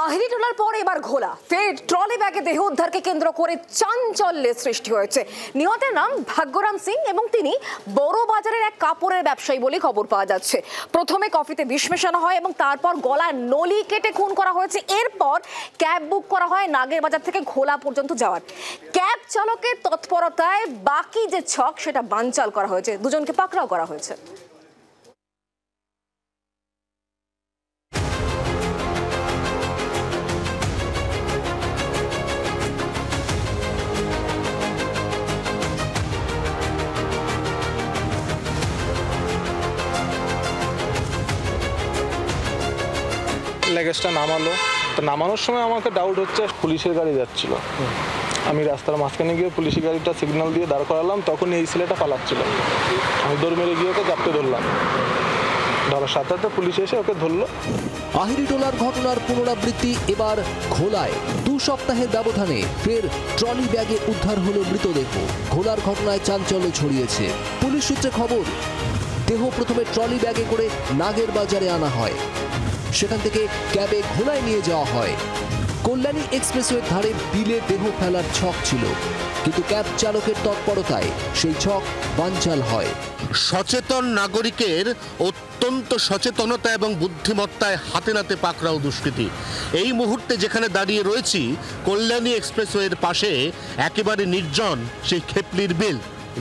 Ahiri taller পর এবার ঘোলা ফের ট্রলি ব্যাগে দেহ উদ্ধারকে কেন্দ্র করে চাঞ্চল্যের সৃষ্টি হয়েছে। নিহতের নাম ভাগ্যরাম সিং এবং তিনি বড় বাজারের এক কাপড়ের ব্যবসায়ী বলে খবর পাওয়া যাচ্ছে। প্রথমে কফিতে বিষ মেশানো হয় এবং তারপর গলায় নলি কেটে খুন করা হয়েছে। এরপর ক্যাব বুক করা হয় নাগের বাজার থেকে ঘোলা পর্যন্ত যাওয়ার। ক্যাব চালকের তৎপরতায় বাকি যে ছক সেটা বানচাল করা হয়েছে, দুজনকে পাকড়াও করা হয়েছে। লেগেজটা নামালো, তো নামানোর সময় আমাকে ডাউট হচ্ছে পুলিশের গাড়ি যাচ্ছিল। আমি রাস্তার মাঝখানে গিয়ে পুলিশের গাড়িটা সিগন্যাল দিয়ে দাঁড় করালাম, তখন এই ছেলেটা পালাচ্ছিল। আমি দৌড় মেরে গিয়ে ওকে জাপটে ধরলাম, ধরার সাথে সাথে পুলিশ এসে ওকে ধরলো। আহিরি টোলার ঘটনার পুনরাবৃত্তি এবার ঘোলায়। 2 সপ্তাহের ব্যবধানে ফের ট্রলি ব্যাগে উদ্ধার হলো মৃতদেহ। ঘোলার ঘটনায় চাঞ্চল্য ছড়িয়েছে। পুলিশ সূত্রে খবর, দেহ প্রথমে ট্রলি ব্যাগে করে নাগের বাজারে আনা হয়, সেখান থেকে ক্যাবে ঘোলায় নিয়ে যাওয়া হয়। কল্যাণী এক্সপ্রেসওয়ের ধারে বিলে দেহ ফেলার ছক ছিল, কিন্তু ক্যাব চালকের তৎপরতায় সেই ছক বানচাল হয়। সচেতন নাগরিকের অত্যন্ত সচেতনতা এবং বুদ্ধিমত্তায় হাতে নাতে পাকড়াও দুষ্কৃতী। এই মুহূর্তে যেখানে দাঁড়িয়ে রয়েছি, কল্যাণী এক্সপ্রেসওয়ের পাশে একেবারে নির্জন সেই খেপলির বিল।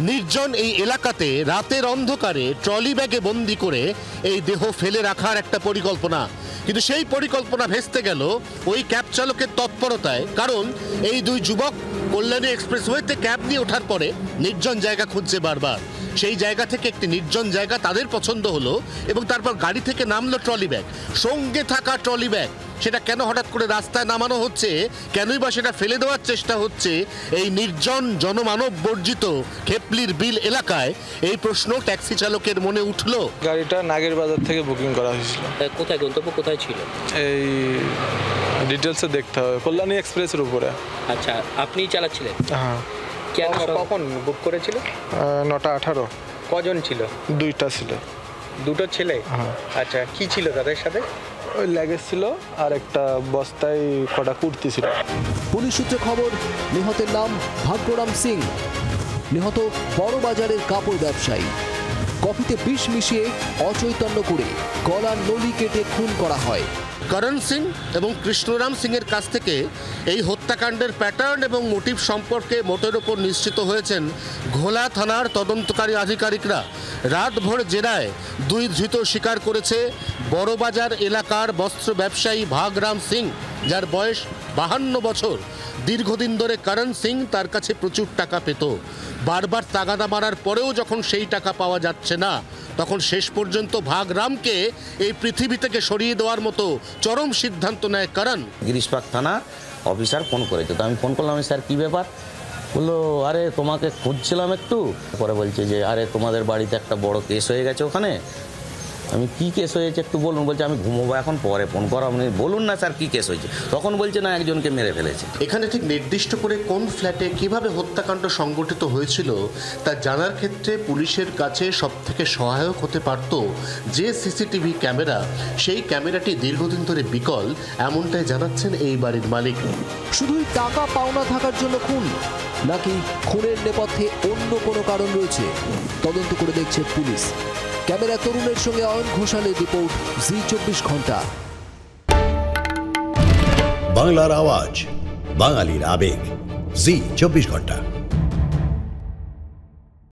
নির্জন এই এলাকাতে রাতের অন্ধকারে ট্রলি ব্যাগে বন্দি করে এই দেহ ফেলে রাখার একটা পরিকল্পনা, কিন্তু সেই পরিকল্পনা ভেস্তে গেল ওই ক্যাব চালকের তৎপরতায়। কারণ এই 2 যুবক কল্যাণী এক্সপ্রেসওয়েতে ক্যাব নিয়ে ওঠার পরে নির্জন জায়গা খুঁজছে বারবার। সেই জায়গা থেকে একটি নির্জন জায়গা তাদের পছন্দ হলো এবং তারপর গাড়ি থেকে নামলো ট্রলি ব্যাগ। সঙ্গে থাকা ট্রলি ব্যাগ সেটা কেন হঠাৎ করে রাস্তায় নামানো হচ্ছে, কেনই বা সেটা ফেলে দেওয়ার চেষ্টা হচ্ছে এই নির্জন জনমানব বর্জিত খেপলির বিল এলাকায়, এই প্রশ্ন ট্যাক্সি চালকের মনে উঠলো। গাড়িটা নাগের বাজার থেকে বুকিং করা হয়েছিল। কোথায় গন্তব্য কোথায় ছিল এই ডিটেলসে দেখতে হবে, কল্যাণী এক্সপ্রেসের উপরে। আচ্ছা, আপনি চালাচ্ছিলেন? হ্যাঁ। কেন, কখন বুক করেছিল? 9:18। কজন ছিল? 2টা ছিল। 2টো ছেলে? হ্যাঁ। আচ্ছা, কি ছিল তাদের সাথে? ওই লেগেজ ছিল আর একটা বস্তায় কটা কুর্তি ছিল। পুলিশ সূত্রে খবর, নিহতের নাম ভাগ্যরাম সিং। নিহত বড় বাজারের কাপড় ব্যবসায়ী। কফিতে বিষ মিশিয়ে অচৈতন্য করে গলার নলি কেটে খুন করা হয়। করণ সিং এবং কৃষ্ণরাম সিং এর কাছ থেকে এই হত্যাকাণ্ডের প্যাটার্ন এবং মোটিভ সম্পর্কে মোটের ওপর নিশ্চিত হয়েছেন ঘোলা থানার তদন্তকারী আধিকারিকরা। রাতভর জেরায় 2 ধৃত স্বীকার করেছে বড়বাজার এলাকার বস্ত্র ব্যবসায়ী ভাগ্যরাম সিং, যার বয়স 52 বছর। দীর্ঘদিন ধরে করণ সিং তার কাছে প্রচুর টাকা পেত। বারবার তাগাদা মারার পরেও যখন সেই টাকা পাওয়া যাচ্ছে না, তখন শেষ পর্যন্ত ভাগ্যরামকে এই পৃথিবী থেকে সরিয়ে দেওয়ার মতো চরম সিদ্ধান্ত নেয় করণ। গিরিশপাক থানা অফিসার ফোন করেছে, তো আমি ফোন করলাম, স্যার কী ব্যাপার? বললো, আরে তোমাকে খুঁজছিলাম একটু। পরে বলছে যে আরে তোমাদের বাড়িতে একটা বড় কেস হয়ে গেছে ওখানে। আমি কি কেস হয়েছে একটু বলুন। বলছে আমি ঘুমোবো এখন, পরে ফোন করো। আপনি বলুন না স্যার কি কেস হয়েছে। তখন বলছে না, একজনকে মেরে ফেলেছে। এখানে ঠিক নির্দিষ্ট করে কোন ফ্ল্যাটে কিভাবে হত্যাকাণ্ড সংগঠিত হয়েছিল তা জানার ক্ষেত্রে পুলিশের কাছে সবথেকে সহায়ক হতে পারত যে সিসিটিভি ক্যামেরা। সেই ক্যামেরাটি দীর্ঘদিন ধরে বিকল, এমনটাই জানাচ্ছেন এই বাড়ির মালিক। শুধুই টাকা পাওনা থাকার জন্য খুন, নাকি খুনের নেপথ্যে অন্য কোনো কারণ রয়েছে, তদন্ত করে দেখছে পুলিশ। ক্যামেরা তরুণের সঙ্গে অয়ন ঘোষালের রিপোর্ট, জি 24 ঘন্টা। বাংলার আওয়াজ, বাঙালির আবেগ, জি 24 ঘন্টা।